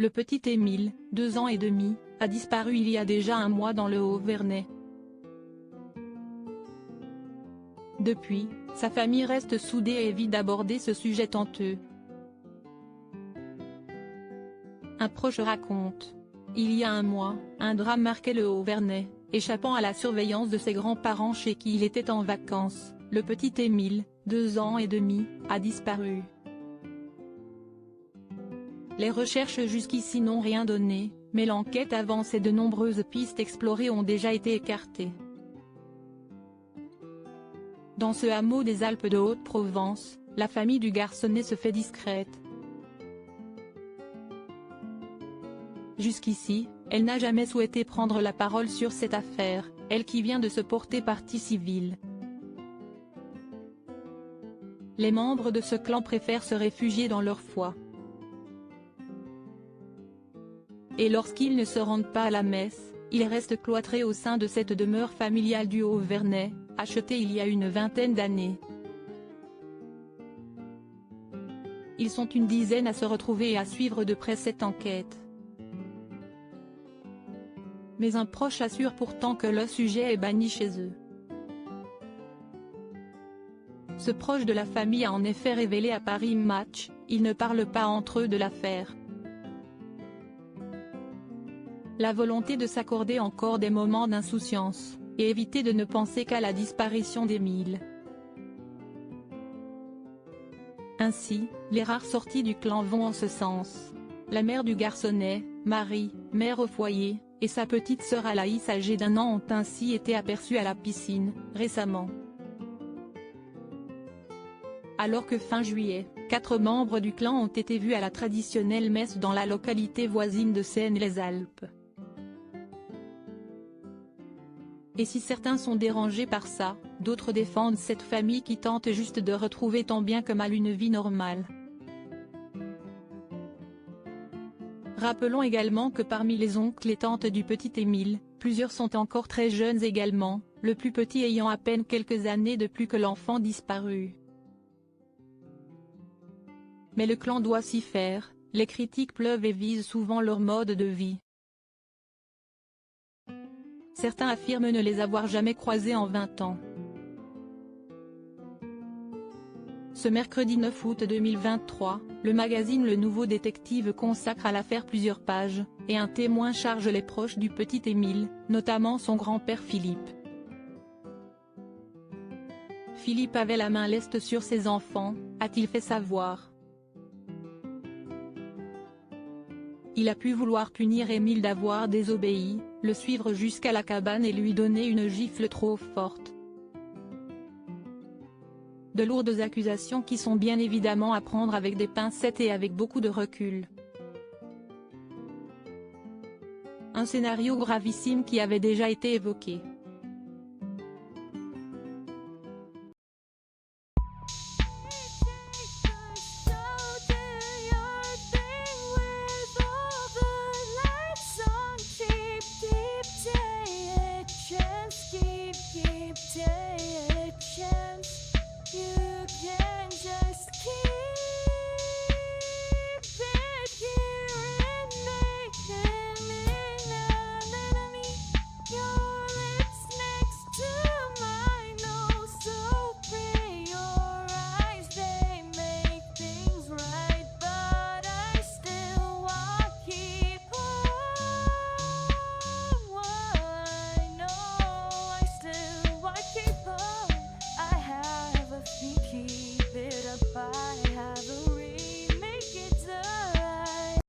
Le petit Émile, 2 ans et demi, a disparu il y a déjà un mois dans le Haut-Vernay. Depuis, sa famille reste soudée et évite d'aborder ce sujet honteux. Un proche raconte. Il y a un mois, un drame marquait le Haut-Vernay. Échappant à la surveillance de ses grands-parents chez qui il était en vacances, le petit Émile, 2 ans et demi, a disparu. Les recherches jusqu'ici n'ont rien donné, mais l'enquête avance et de nombreuses pistes explorées ont déjà été écartées. Dans ce hameau des Alpes de Haute-Provence, la famille du garçonnet se fait discrète. Jusqu'ici, elle n'a jamais souhaité prendre la parole sur cette affaire, elle qui vient de se porter partie civile. Les membres de ce clan préfèrent se réfugier dans leur foi. Et lorsqu'ils ne se rendent pas à la messe, ils restent cloîtrés au sein de cette demeure familiale du Haut-Vernay, achetée il y a une vingtaine d'années. Ils sont une dizaine à se retrouver et à suivre de près cette enquête. Mais un proche assure pourtant que le sujet est banni chez eux. Ce proche de la famille a en effet révélé à Paris Match, ils ne parlent pas entre eux de l'affaire. La volonté de s'accorder encore des moments d'insouciance, et éviter de ne penser qu'à la disparition d'Émile. Ainsi, les rares sorties du clan vont en ce sens. La mère du garçonnet, Marie, mère au foyer, et sa petite sœur Alaïs âgée d'1 an ont ainsi été aperçues à la piscine, récemment. Alors que fin juillet, 4 membres du clan ont été vus à la traditionnelle messe dans la localité voisine de Seine-les-Alpes. Et si certains sont dérangés par ça, d'autres défendent cette famille qui tente juste de retrouver tant bien que mal une vie normale. Rappelons également que parmi les oncles et tantes du petit Émile, plusieurs sont encore très jeunes également, le plus petit ayant à peine quelques années de plus que l'enfant disparu. Mais le clan doit s'y faire, les critiques pleuvent et visent souvent leur mode de vie. Certains affirment ne les avoir jamais croisés en 20 ans. Ce mercredi 9 août 2023, le magazine Le Nouveau Détective consacre à l'affaire plusieurs pages, et un témoin charge les proches du petit Émile, notamment son grand-père Philippe. Philippe avait la main leste sur ses enfants, a-t-il fait savoir. Il a pu vouloir punir Émile d'avoir désobéi, le suivre jusqu'à la cabane et lui donner une gifle trop forte. De lourdes accusations qui sont bien évidemment à prendre avec des pincettes et avec beaucoup de recul. Un scénario gravissime qui avait déjà été évoqué.